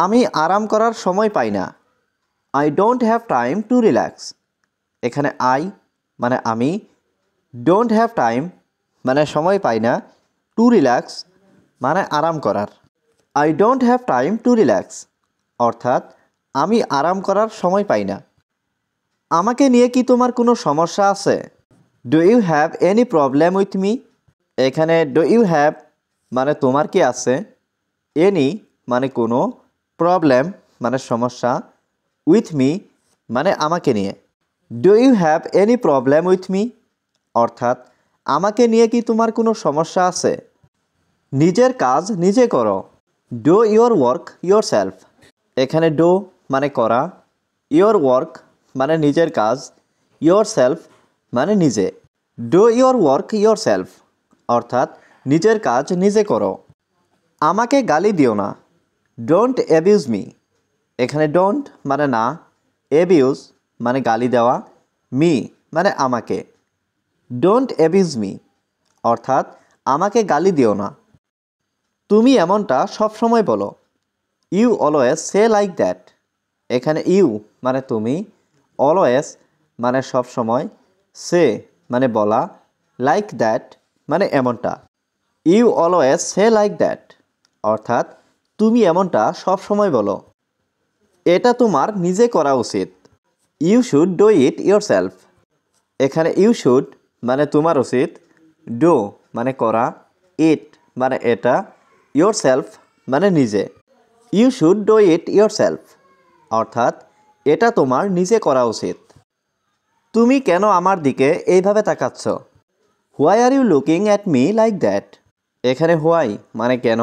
আমি আরাম করার সময় পাই না। I don't have time to relax. এখানে আই মানে আমি, ডোন্ট হ্যাভ টাইম মানে সময় পাই না, টু রিল্যাক্স মানে আরাম করার। I don't have time to relax অর্থাৎ আমি আরাম করার সময় পাই না। আমাকে নিয়ে কি তোমার কোনো সমস্যা আছে? Do you have any problem with me? এখানে ডু ইউ হ্যাভ মানে তোমার কি আছে, এনি মানে কোনো, প্রবলেম মানে সমস্যা, উইথ মি মানে আমাকে নিয়ে। Do you have any problem with me অর্থাৎ আমাকে নিয়ে কি তোমার কোনো সমস্যা আছে? নিজের কাজ নিজে করো। Do your work your self. এখানে ডু মানে করা, ইয়োর ওয়ার্ক মানে নিজের কাজ, ইয়োর সেলফ মানে নিজে। Do your work your self অর্থাৎ নিজের কাজ নিজে করো। আমাকে গালি দিও না। Don't abuse me. এখানে ডোন্ট মানে না, অ্যাবিউজ মানে গালি দেওয়া, মি মানে আমাকে। ডোন্ট অ্যাবিউজ মি অর্থাৎ আমাকে গালি দিও না। তুমি এমনটা সবসময় বলো। You always say like that. এখানে ইউ মানে তুমি, অলওয়েজ মানে সবসময়, সে মানে বলা, লাইক দ্যাট মানে এমনটা। You always say like that অর্থাৎ তুমি এমনটা সবসময় বলো। এটা তোমার নিজে করা উচিত। You should do it yourself. এখানে ইউ শুড মানে তোমার উচিত, ডু মানে করা, ইট মানে এটা, ইয়োর সেলফ মানে নিজে। You should do it yourself অর্থাৎ এটা তোমার নিজে করা উচিত। তুমি কেন আমার দিকে এইভাবে তাকাচ্ছ? Why are you looking at me like that. এখানে হোয়াই মানে কেন,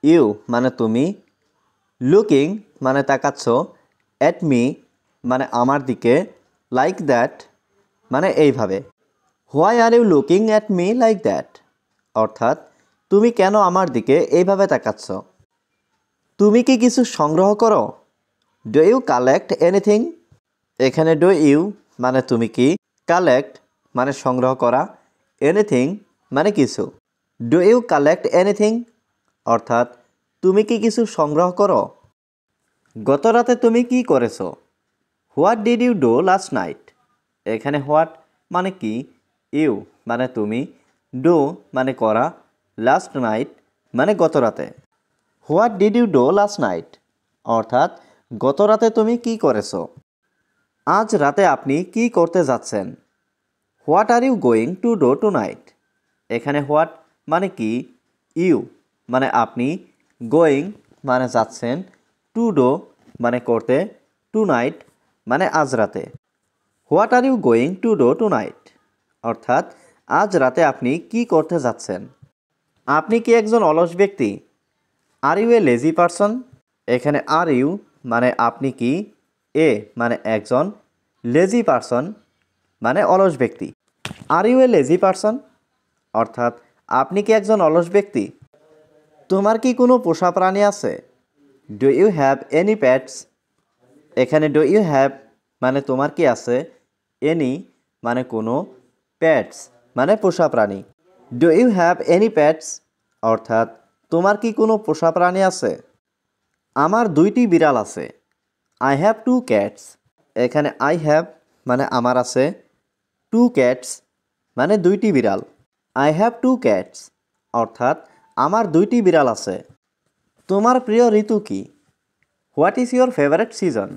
ইউ মানে তুমি, লুকিং মানে তাকাচ্ছ, অ্যাট মি মানে আমার দিকে, লাইক দ্যাট মানে এইভাবে। Why are you looking at me like that অর্থাৎ তুমি কেন আমার দিকে এইভাবে তাকাচ্ছ? তুমি কি কিছু সংগ্রহ করো? Do you collect anything. এখানে ডু ইউ মানে তুমি কি, কালেক্ট মানে সংগ্রহ করা, এনিথিং মানে কিছু। ডু ইউ কালেক্ট এনিথিং অর্থাৎ তুমি কি কিছু সংগ্রহ করো? গত রাতে তুমি কি করেছো? What did you do last night. এখানে হোয়াট মানে কি, ইউ মানে তুমি, ডু মানে করা, লাস্ট নাইট মানে গত রাতে। What did you do last night অর্থাৎ গত রাতে তুমি কি করেছো? আজ রাতে আপনি কি করতে যাচ্ছেন? What are you going to do tonight. এখানে হোয়াট মানে কি, ইউ মানে আপনি, গোয়িং মানে যাচ্ছেন, টু ডু মানে করতে, টু নাইট মানে আজ রাতে। What are you going to do tonight অর্থাৎ আজ রাতে আপনি কি করতে যাচ্ছেন? আপনি কি একজন অলস ব্যক্তি? Are you a lazy person. এখানে আর ইউ মানে আপনি কি, এ মানে একজন, লেজি পারসন মানে অলস ব্যক্তি। Are you a lazy person অর্থাৎ আপনি কি একজন অলস ব্যক্তি? তোমার কি কোনো পোষা প্রাণী আছে? Do you have any pets. এখানে ডু ইউ হ্যাভ মানে তোমার কি আছে, এনি মানে কোনো, প্যাটস মানে পোষা প্রাণী। Do you have any pets অর্থাৎ তোমার কি কোনো পোষা প্রাণী আছে? আমার দুইটি বিড়াল আছে। I have two cats. এখানে আই হ্যাভ মানে আমার আছে, টু ক্যাটস মানে দুইটি বিড়াল। আই হ্যাভ টু ক্যাটস অর্থাৎ আমার দুইটি বিড়াল আছে। তোমার প্রিয় ঋতু কি? What is your favourite season.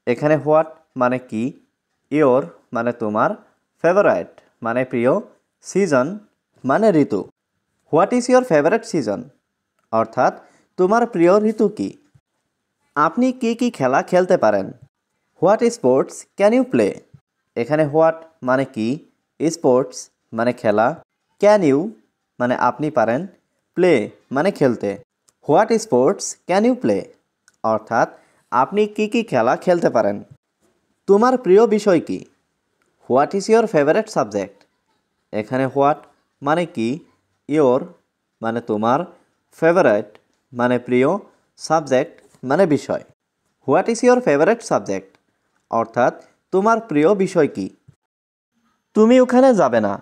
এখানে হোয়াট মানে কি, ইয়োর মানে তোমার, ফেভারাইট মানে প্রিয়, সিজন মানে ঋতু। What is your favourite season অর্থাৎ তোমার প্রিয় ঋতু কি? আপনি কি কি খেলা খেলতে পারেন? What sports can you play. এখানে হোয়াট মানে কি, স্পোর্টস মানে খেলা, ক্যান ইউ মানে আপনি পারেন, প্লে মানে খেলতে। What sports can you play অর্থাৎ আপনি কি কি খেলা খেলতে পারেন? তোমার প্রিয় বিষয় কি? What is your favourite subject. এখানে হোয়াট মানে কি, ইয়োর মানে তোমার, ফেভারিট মানে প্রিয়, সাবজেক্ট মানে বিষয়। What is your favourite subject অর্থাৎ তোমার প্রিয় বিষয় কি? তুমি ওখানে যাবে না।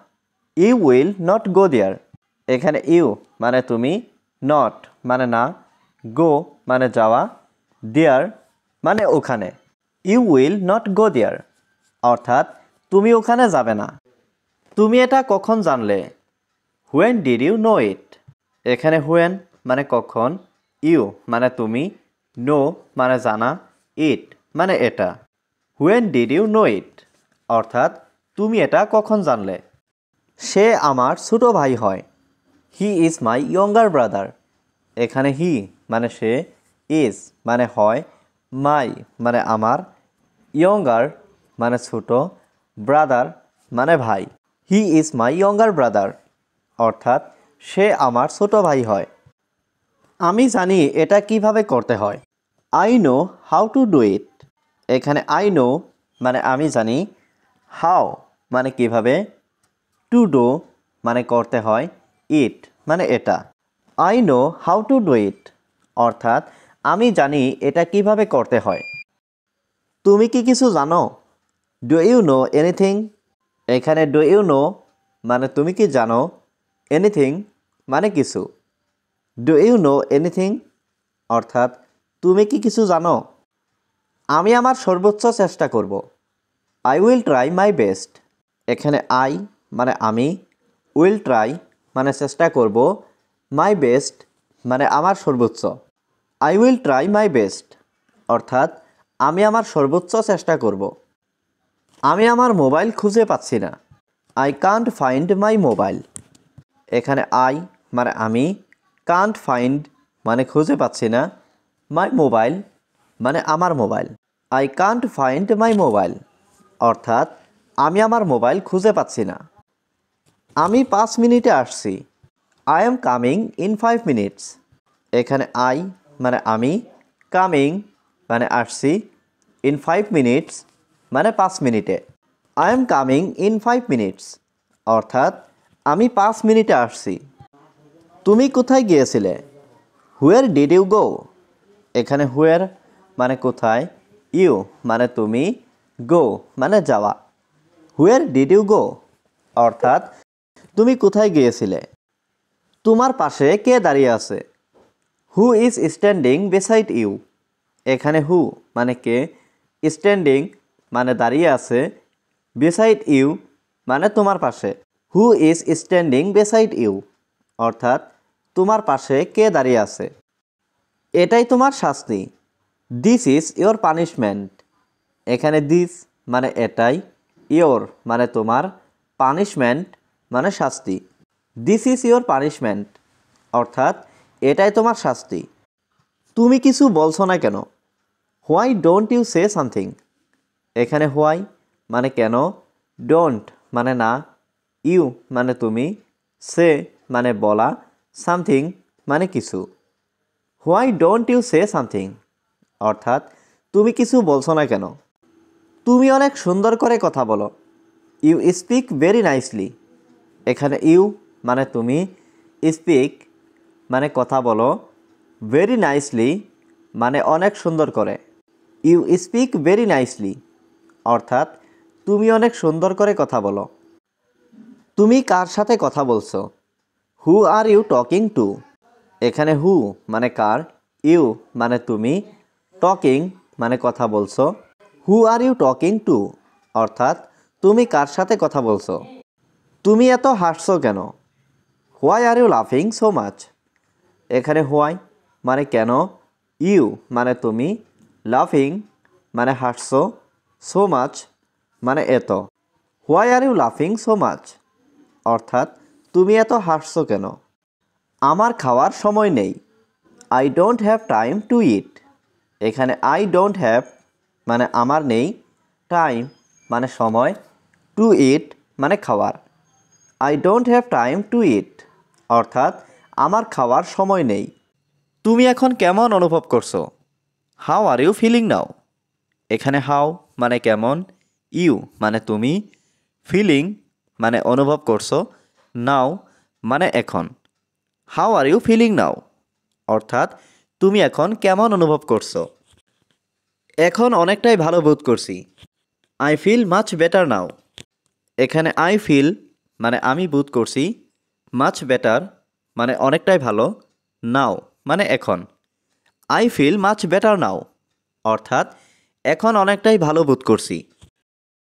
ইউ উইল নট গো দেয়ার। এখানে ইউ মানে তুমি, নট মানে না, গো মানে যাওয়া, দেয়ার মানে ওখানে, ইউ উইল নট গো দেয়ার অর্থাৎ তুমি ওখানে যাবে না। তুমি এটা কখন জানলে? হোয়েন ডিড ইউ নো ইট? এখানে হোয়েন মানে কখন, ইউ মানে তুমি, নো মানে জানা, ইট মানে এটা। হোয়েন ডিড ইউ নো ইট অর্থাৎ তুমি এটা কখন জানলে? সে আমার ছোট ভাই হয়। He is my younger brother. এখানে হি মানে সে, ইজ মানে হয়, মাই মানে আমার, ইয়ঙ্গার মানে ছোট, ব্রাদার মানে ভাই। He is my younger brother অর্থাৎ সে আমার ছোট ভাই হয়। আমি জানি এটা কিভাবে করতে হয়। I know how to do it. এখানে আই নো মানে আমি জানি, হাউ মানে কিভাবে, টু ডু মানে করতে হয়, ইট মানে এটা। I know how to do it অর্থাৎ আমি জানি এটা কিভাবে করতে হয়। তুমি কি কিছু জানো? Do you know anything? এখানে ডু ইউ নো মানে তুমি কি জানো, এনিথিং মানে কিছু। ডু ইউ নো এনিথিং অর্থাৎ তুমি কি কিছু জানো? আমি আমার সর্বোচ্চ চেষ্টা করব। I will try my best. এখানে আই মানে আমি, উইল ট্রাই মানে চেষ্টা করব, মাই বেস্ট মানে আমার সর্বোচ্চ। I will try my best অর্থাৎ আমি আমার সর্বোচ্চ চেষ্টা করব। আমি আমার মোবাইল খুঁজে পাচ্ছি না। I can't find my mobile. এখানে আই মানে আমি, কান্ট ফাইন্ড মানে খুঁজে পাচ্ছি না, মাই মোবাইল মানে আমার mobile. I can't find my mobile অর্থাৎ আমি আমার মোবাইল খুঁজে পাচ্ছি না। আমি 5 মিনিটে আসছি। I am coming in 5 minutes. এখানে আই মানে আমি, কামিং মানে আসছি, ইন 5 মিনিটস মানে 5 মিনিটে। I am coming in 5 minutes অর্থাৎ আমি 5 মিনিটে আসছি। তুমি কোথায় গিয়েছিলে? হুয়ার ডিড ইউ গো? এখানে হুয়ার মানে কোথায়, ইউ মানে তুমি, গো মানে যাওয়া। হুয়ার ডিড ইউ গো অর্থাৎ তুমি কোথায় গিয়েছিলে? তোমার পাশে কে দাঁড়িয়ে আছে? Who is standing beside you? এখানে হু মানে কে, স্ট্যান্ডিং মানে দাঁড়িয়ে আছে, বিসাইড ইউ মানে তোমার পাশে। Who is standing beside you অর্থাৎ তোমার পাশে কে দাঁড়িয়ে আছে? এটাই তোমার শাস্তি। This is your punishment. এখানে দিস মানে এটাই, ইয়োর মানে তোমার, পানিশমেন্ট মানে শাস্তি। দিস ইজ ইয়োর পানিশমেন্ট অর্থাৎ এটাই তোমার শাস্তি। তুমি কিছু বলছো না কেন? Why don't you say something? এখানে হোয়াই মানে কেন, ডোন্ট মানে না, ইউ মানে তুমি, সে মানে বলা, সামথিং মানে কিছু। Why don't you say something অর্থাৎ তুমি কিছু বলছো না কেন? তুমি অনেক সুন্দর করে কথা বলো। You speak very nicely. এখানে ইউ মানে তুমি, স্পিক মানে কথা বলো, ভেরি নাইসলি মানে অনেক সুন্দর করে। ইউ স্পিক ভেরি নাইসলি অর্থাৎ তুমি অনেক সুন্দর করে কথা বলো। তুমি কার সাথে কথা বলছো? হু আর ইউ টকিং টু? এখানে হু মানে কার, ইউ মানে তুমি, টকিং মানে কথা বলছো। হু আর ইউ টকিং টু অর্থাৎ তুমি কার সাথে কথা বলছো? তুমি এত হাসছো কেন? হোয়াই আর ইউ লাফিং সো মাচ? এখানে হোয়াই মানে কেন, ইউ মানে তুমি, লাফিং মানে হাসছো, সো মাচ মানে এত। হোয়াই আর ইউ লাফিং সো মাচ অর্থাৎ তুমি এত হাসছো কেন? আমার খাওয়ার সময় নেই। I don't have time to eat. এখানে আই ডোন্ট হ্যাভ মানে আমার নেই, টাইম মানে সময়, টু ইট মানে খাওয়ার। I don't have time to eat অর্থাৎ আমার খাওয়ার সময় নেই। তুমি এখন কেমন অনুভব করছো? How are you feeling now? এখানে হাউ মানে কেমন, ইউ মানে তুমি, ফিলিং মানে অনুভব করছো, নাও মানে এখন। How are you feeling now অর্থাৎ তুমি এখন কেমন অনুভব করছো? এখন অনেকটাই ভালো বোধ করছি। I feel much better now. এখানে আই ফিল মানে আমি বোধ করছি, মাচ বেটার মানে অনেকটাই ভালো, নাও মানে এখন। I feel much better now অর্থাৎ এখন অনেকটাই ভালো বোধ করছি।